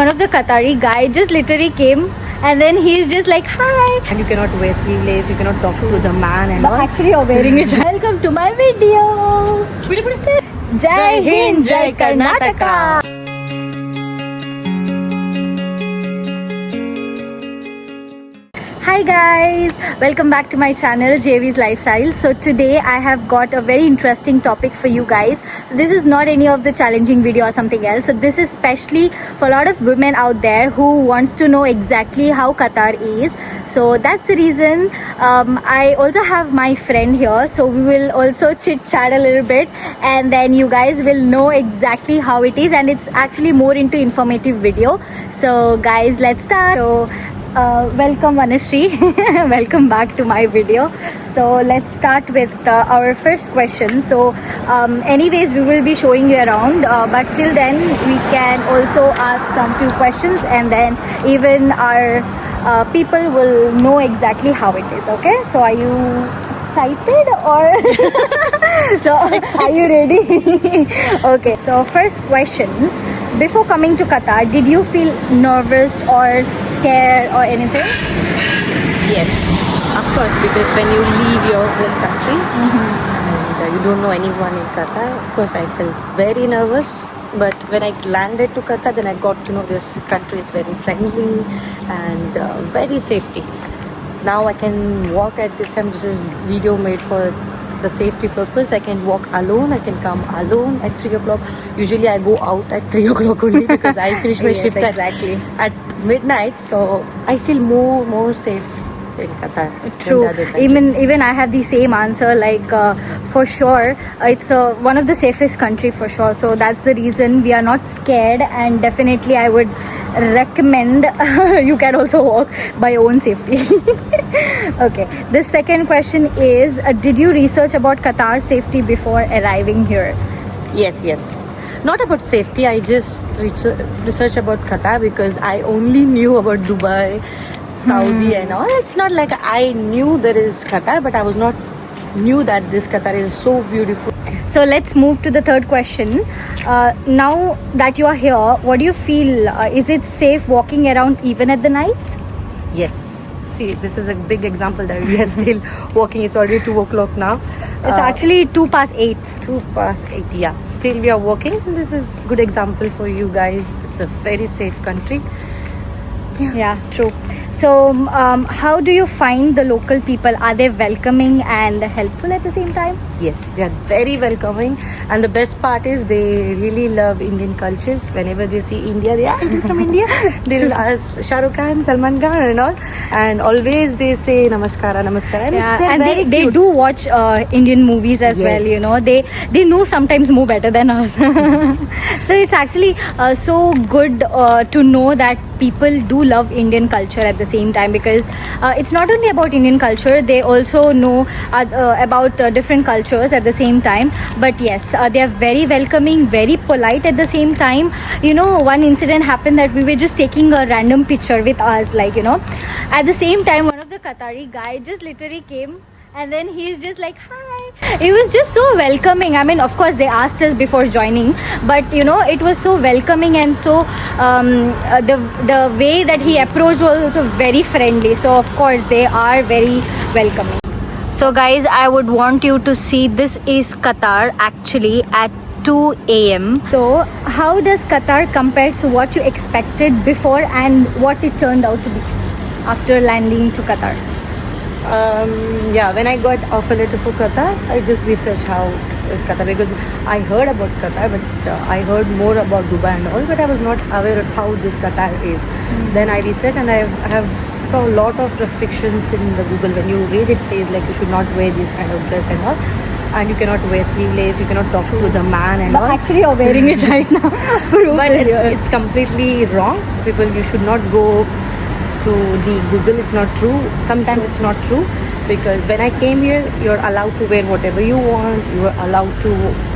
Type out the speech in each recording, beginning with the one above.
One of the Qatari guy just literally came and then he's just like, hi. And you cannot wear sleeveless, you cannot talk to the man and But all. actually you're wearing it. Welcome to my video. Jai Hind, Jai Karnataka. Hi guys, welcome back to my channel JV's Lifestyle. So today I have got a very interesting topic for you guys. So this is not any of the challenging video or something else. So this is specially for a lot of women out there who wants to know exactly how Qatar is. So that's the reason I also have my friend here. So we will also chit chat a little bit and then you guys will know exactly how it is, and it's actually more into informative video. So guys, let's start. So welcome Vanashri. Welcome back to my video. So let's start with our first question. So anyways, we will be showing you around, but till then we can also ask some few questions and then even our people will know exactly how it is. Okay, so are you excited or so are you ready? Okay, so first question, before coming to Qatar, did you feel nervous or scared or anything? Yes, of course, because when you leave your home country and you don't know anyone in Qatar, of course I felt very nervous. But when I landed to Qatar, then I got to know this country is very friendly and very safety. Now I can walk at this time. This is video made for the safety purpose. I can walk alone. I can come alone at 3 o'clock. Usually I go out at 3 o'clock only because I finish my Yes, shift exactly. at midnight. So I feel more safe in Qatar. True. Than the other country. Even I have the same answer. Like for sure, it's one of the safest country for sure. So that's the reason we are not scared, and definitely I would recommend you can also walk by your own safety. Okay. The second question is, did you research about Qatar safety before arriving here? Yes. Not about safety. I just research about Qatar because I only knew about Dubai, Saudi and all. It's not like I knew there is Qatar, but I was not knew that this Qatar is so beautiful. So let's move to the third question. Now that you are here, what do you feel? Is it safe walking around even at the night? Yes. See, this is a big example that we are still walking. It's already 2 o'clock now. It's actually 8:02. 2 past 8. Yeah. Still we are walking. This is good example for you guys. It's a very safe country. Yeah, true. So how do you find the local people? Are they welcoming and helpful at the same time? Yes, they are very welcoming, and the best part is they really love Indian cultures. Whenever they see India, they are from India. They'll ask Shah Rukh Khan, Salman Khan and all, and always they say namaskara. Yeah, and they do watch Indian movies as well. Yes. You know, they know sometimes more better than us. So it's actually so good to know that people do love Indian culture at the same time, because it's not only about Indian culture, they also know about different cultures at the same time. But yes, they are very welcoming, very polite at the same time. You know, one incident happened that we were just taking a random picture with us, like, you know, at the same time one of the Qatari guy just literally came and then he's just like, hi. It was just so welcoming. I mean, of course they asked us before joining, but you know, it was so welcoming, and so the way that he approached was also very friendly. So of course they are very welcoming. So guys, I would want you to see, this is Qatar actually at 2 a.m. So how does Qatar compare to what you expected before and what it turned out to be after landing to Qatar? Yeah, when I got offer letter for Qatar, I just researched how is Qatar, because I heard about Qatar, but I heard more about Dubai and all, but I was not aware of how this Qatar is. Then I researched and I have saw a lot of restrictions in the Google. When you read, it says like you should not wear this kind of dress and all, and you cannot wear sleeveless, you cannot talk to the man and But all. actually you're wearing it right now. But it's completely wrong. People, you should not go to the Google. It's not true. Sometimes it's not true, because when I came here, you're allowed to wear whatever you want. You are allowed to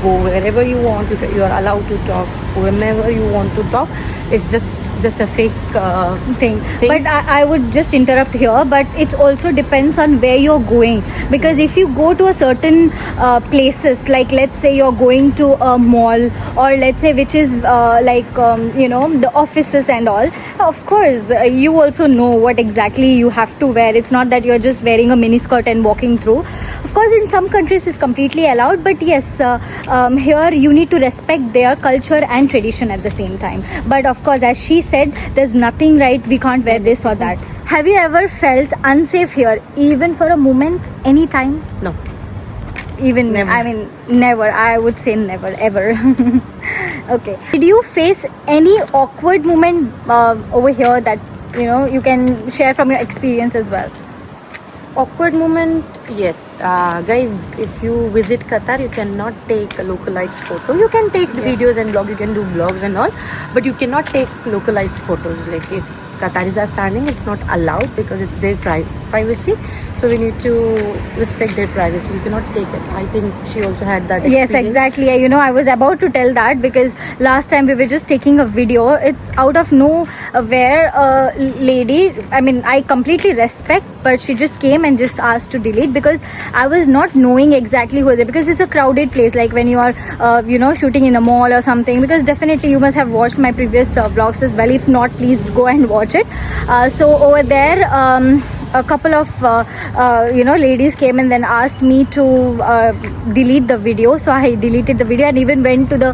go wherever you want. You are allowed to talk whenever you want to talk. it's just a fake thing. things. But I would just interrupt here, but it also depends on where you're going, because if you go to a certain places, like let's say you're going to a mall, or let's say which is the offices and all, of course you also know what exactly you have to wear. It's not that you're just wearing a mini skirt and walking through. Of course in some countries it's completely allowed, but yes, here you need to respect their culture and tradition at the same time. But of course, as she said, there's nothing right, we can't wear this or that. Have you ever felt unsafe here, even for a moment, anytime? No. Even Never. I mean, never. I would say never, ever. Okay. Did you face any awkward moment over here that you can share from your experience as well? Awkward moment, yes. Guys, if you visit Qatar, you cannot take a localized photo. You can take the Yes. videos and blog, you can do vlogs and all, but you cannot take localized photos. Like if Qataris are standing, it's not allowed because it's their privacy. So we need to respect their privacy. We cannot take it. I think she also had that experience. Yes, exactly. I was about to tell that, because last time we were just taking a video. It's out of nowhere, a lady, I mean, I completely respect, but she just came and just asked to delete, because I was not knowing exactly who was it, because it's a crowded place, like when you are shooting in a mall or something. Because definitely you must have watched my previous vlogs as well. If not, please go and watch it. So over there, a couple of ladies came and then asked me to delete the video. So I deleted the video and even went to the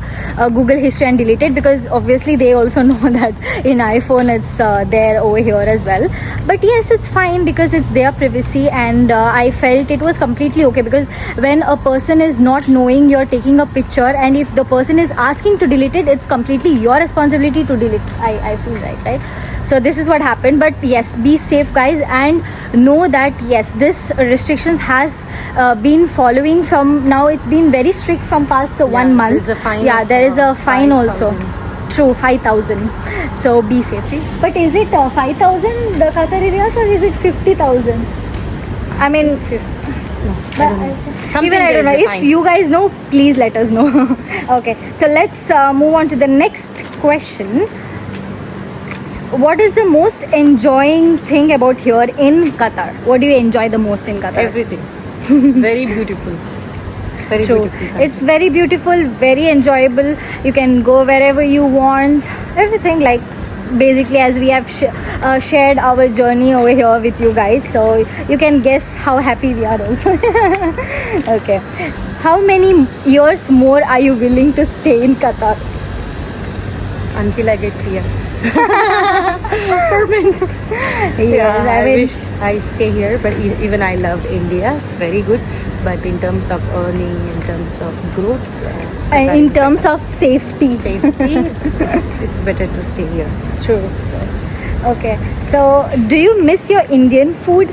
Google history and deleted, because obviously they also know that in iPhone it's there over here as well. But yes, it's fine because it's their privacy, and I felt it was completely okay, because when a person is not knowing you're taking a picture, and if the person is asking to delete it, it's completely your responsibility to delete. I feel right? So this is what happened. But yes, be safe guys, and know that yes, this restrictions has been following from now. It's been very strict from past 1 month. There's a fine. Yeah, of, there is a fine 5,000. also. True, 5,000. So be safe. But is it 5,000 the Qatari riyals, or is it 50,000? I mean, No, but I don't know. Something even I there don't know. is a If fine. you guys know, please let us know. Okay, so let's move on to the next question. What is the most enjoying thing about here in Qatar? What do you enjoy the most in Qatar? Everything. It's very beautiful. Very True. beautiful. country. It's very beautiful, very enjoyable. You can go wherever you want. Everything, like basically, as we have shared our journey over here with you guys, so you can guess how happy we are also. Okay. How many years more are you willing to stay in Qatar? Until I get clear. Permanent. Yes, I mean, wish I stay here, but even I love India. It's very good, but in terms of earning, in terms of growth, in terms of safety. safety, it's better to stay here. True. Okay. So, do you miss your Indian food?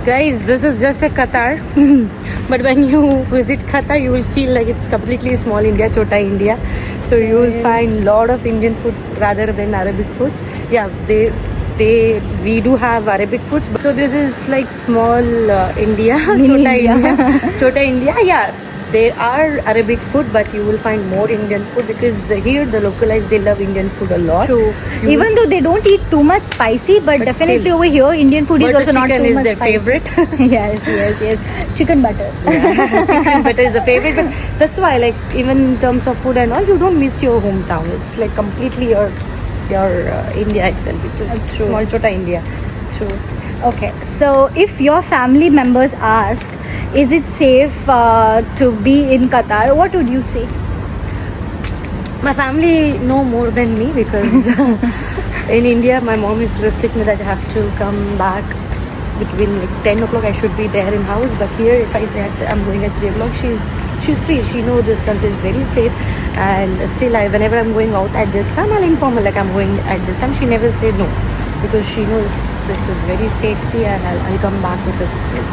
Guys, this is just a Qatar, but when you visit Qatar, you will feel like it's completely small India, Chota India. So you will find lot of Indian foods rather than Arabic foods. Yeah, we do have Arabic foods. So this is like small India, Mini Chota India. India, Chota India. Yeah, there are Arabic food, but you will find more Indian food because here the localized, they love Indian food a lot. True. You Even though they don't eat too much spicy, but definitely still, over here, Indian food is butter also not chicken too is much their spicy. favorite. Yes. Chicken butter. Yeah, chicken butter is a favorite, but that's why, like, even in terms of food and all, you don't miss your hometown. It's like completely your India itself. It's a True. small Chota India. True. Okay. So, if your family members ask, is it safe to be in Qatar? What would you say? My family know more than me because in India, my mom is restricting me that I have to come back between like 10 o'clock. I should be there in house. But here, if I say I'm going at 3 o'clock, she's free. She knows this country is very safe, and still, whenever I'm going out at this time, I'll inform her like I'm going at this time. She never said no, because she knows this is very safety, and I'll come back because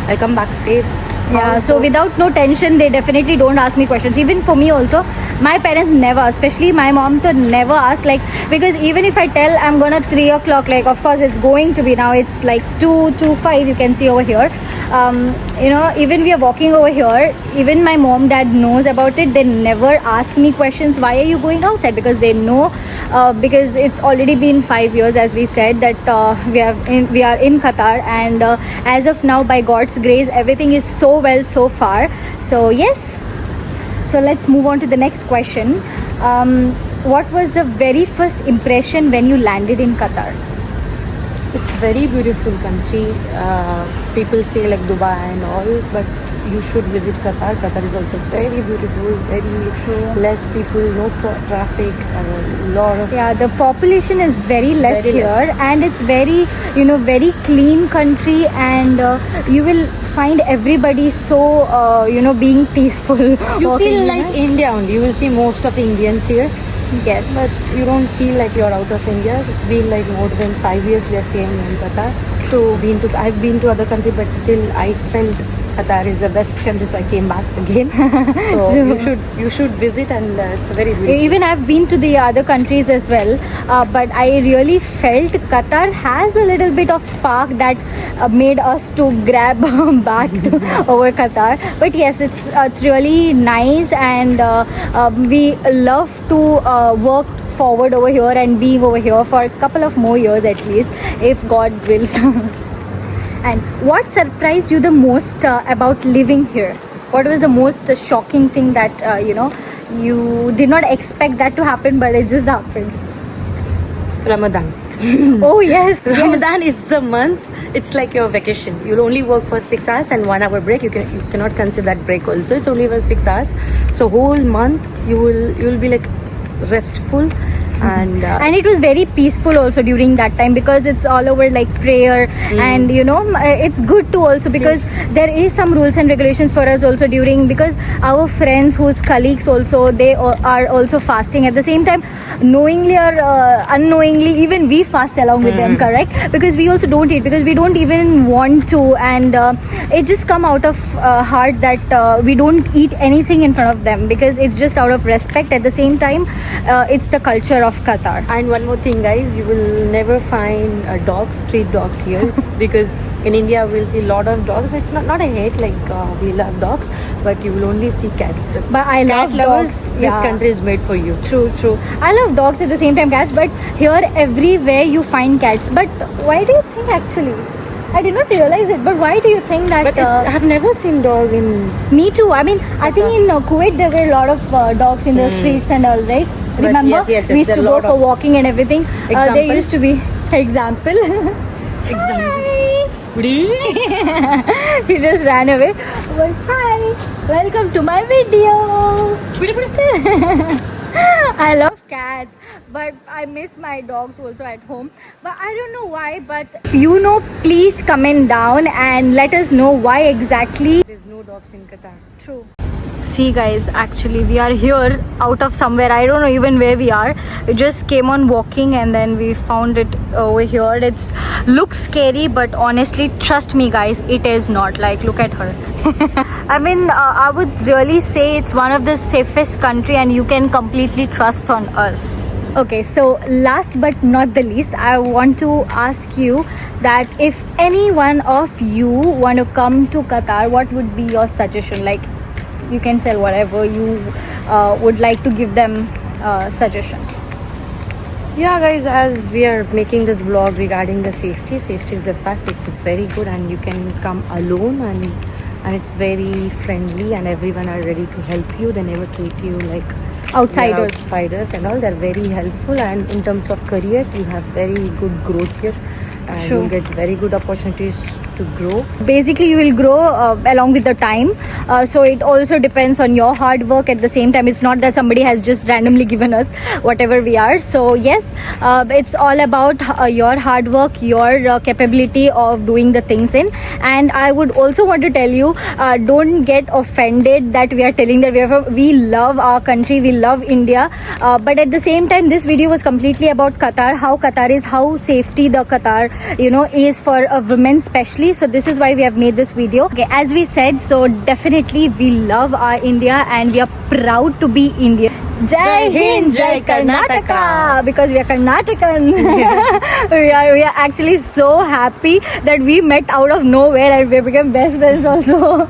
I'll come back safe. Yeah, so without no tension, they definitely don't ask me questions. Even for me also, my parents never, especially my mom, to never ask, like, because even if I tell I'm gonna 3 o'clock, like, of course it's going to be now, it's like 2 to 5, you can see over here. Even we are walking over here, even my mom dad knows about it. They never ask me questions, why are you going outside, because they know, because it's already been 5 years, as we said, that we are in Qatar, and as of now, by God's grace, everything is so well so far. So yes, so let's move on to the next question. What was the very first impression when you landed in Qatar? It's very beautiful country. People say like Dubai and all, but you should visit Qatar. Qatar is also very beautiful, very less people, no traffic, a lot of The population is very less Very here, less. and it's very, very clean country, and you will find everybody so, being peaceful. You walking, feel like India only. You will see most of the Indians here, yes. but you don't feel like you're out of India. It's been like more than 5 years we are staying in Qatar. True. I've been to other countries, but still I felt Qatar is the best country, so I came back again. So you should visit, and it's very beautiful. Even I've been to the other countries as well, but I really felt Qatar has a little bit of spark that made us to grab back over Qatar. But yes, it's really nice, and we love to work forward over here and being over here for a couple of more years at least, if God wills. And what surprised you the most about living here? What was the most shocking thing that you did not expect that to happen, but it just happened? Ramadan. Oh yes, yes. Ramadan is the month. It's like your vacation. You'll only work for 6 hours and 1 hour break. You cannot consider that break also. It's only for 6 hours. So whole month you'll be like restful. And it was very peaceful also during that time, because it's all over like prayer, and it's good too also, because there is some rules and regulations for us also during, because our friends whose colleagues also, they are also fasting at the same time, knowingly or unknowingly, even we fast along with them, correct? Because we also don't eat, because we don't even want to, and it just come out of heart that we don't eat anything in front of them, because it's just out of respect. At the same time, it's the culture of Qatar. And one more thing, guys, you will never find street dogs here, because in India we'll see a lot of dogs. It's not a hate, like we love dogs, but you will only see cats. But I love lovers. dogs. This country is made for you. True. I love dogs, at the same time cats, but here everywhere you find cats. But why do you think actually? I did not realize it, but why do you think that? But I have never seen dog in. Me too. I mean, I think in Kuwait there were a lot of dogs in the streets and all, right? But Remember? yes, we used there to are go lot for of- walking and everything. There Example? used to be example. Hi. He just ran away. But hi, welcome to my video. I love cats, but I miss my dogs also at home. But I don't know why. But if you know, please comment down and let us know why exactly. There's no dogs in Qatar. True. See guys, actually we are here out of somewhere. I don't know even where we are. We just came on walking and then we found it over here. It's looks scary, but honestly, trust me guys, it is not. Like, look at her. I mean, I would really say it's one of the safest country, and you can completely trust on us. Okay, so last but not the least, I want to ask you that if any one of you want to come to Qatar, what would be your suggestion? Like, you can tell whatever you would like to give them suggestion. Yeah, guys, as we are making this vlog regarding the safety is the first. It's very good, and you can come alone, and it's very friendly, and everyone are ready to help you. They never treat you like Outsiders. outsiders and all. They're very helpful, and in terms of career, you have very good growth here, and True. you'll get very good opportunities to grow. Basically, you will grow along with the time. So it also depends on your hard work. At the same time, it's not that somebody has just randomly given us whatever we are. So yes, it's all about your hard work, your capability of doing the things in. And I would also want to tell you, don't get offended that we are telling that we love our country, we love India. But at the same time, this video was completely about Qatar, how Qatar is, how safety the Qatar is for women especially. So this is why we have made this video. Okay, as we said, so definitely we love our India and we are proud to be Indian. Jai Hind, Jai Karnataka, because we are Karnatakan. we are actually so happy that we met out of nowhere and we became best friends also.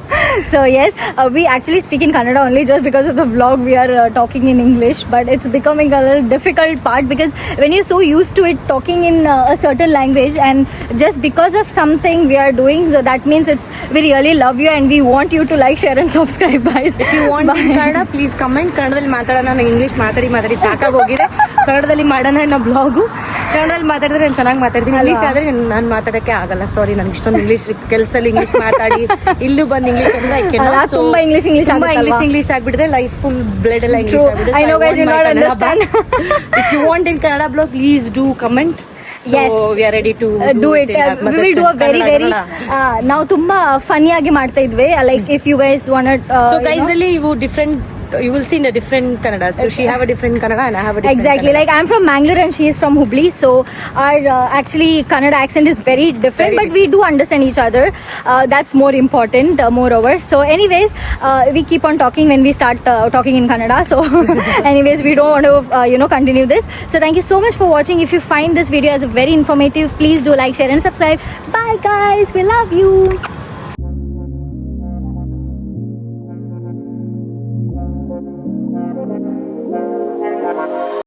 So yes, we actually speak in Kannada only just because of the vlog. We are talking in English, but it's becoming a little difficult part because when you're so used to it talking in a certain language, and just because of something we are doing, so that means we really love you and we want you to like, share and subscribe, guys. If you want in Kannada, please comment. ಕನ್ನಡದಲ್ಲಿ ಮಾತಾಡೋಣ. ನಾನು English ಮಾತಾಡಿ ಸಾಕಾಗೋಗಿದೆ. ಕನ್ನಡದಲ್ಲಿ ಮಾಡೋಣ ಅನ್ನೋ blog. ಕನ್ನಡದಲ್ಲಿ ಮಾತಾಡಿದ್ರೆ ನಾನು ಚೆನ್ನಾಗಿ ಮಾತಾಡ್ತೀನಿ. ಇಂಗ್ಲೀಷ್ ಆದರೆ ನಾನು ಮಾತಾಡೋಕ್ಕೆ ಆಗಲ್ಲ. ಸಾರಿ, ನನಗೆ ಇಷ್ಟೊಂದು ಇಂಗ್ಲೀಷ್ ಕೆಲಸದಲ್ಲಿ ಇಂಗ್ಲೀಷ್ ಮಾತಾಡಿ ಇಲ್ಲೂ ಬಂದು ಇಂಗ್ಲೀಷ್ ಅಂದ್ರೆ ತುಂಬಾ ಇಂಗ್ಲೀಷ್ ಆಗ್ಬಿಟ್ಟಿದೆ. ಲೈಫ್ ಫುಲ್ ಬ್ಲಡ್ ಎಲ್ಲ ಇಂಗ್ಲೀಷ್ ಆಗ್ಬಿಟ್ಟಿದೆ. I know guys, you not understand. If you want in Kannada blog, please do comment. So yes, we are ready to do it. We will do a very ನಾವು ತುಂಬಾ funny ಆಗಿ ಮಾಡ್ತಾ ಇದ್ವಿ. Like if you guys want so guys ನಲ್ಲಿ ಇವು different, you will see in a different Kannada. So she have a different Kannada and I have a different exactly Kannada. Like I'm from Mangalore and she is from Hubli, so our actually Kannada accent is very different, but we do understand each other. That's more important, moreover. So anyways, we keep on talking when we start talking in Kannada. So anyways, we don't want to continue this. So thank you so much for watching. If you find this video as very informative, please do like, share and subscribe. Bye guys, we love you.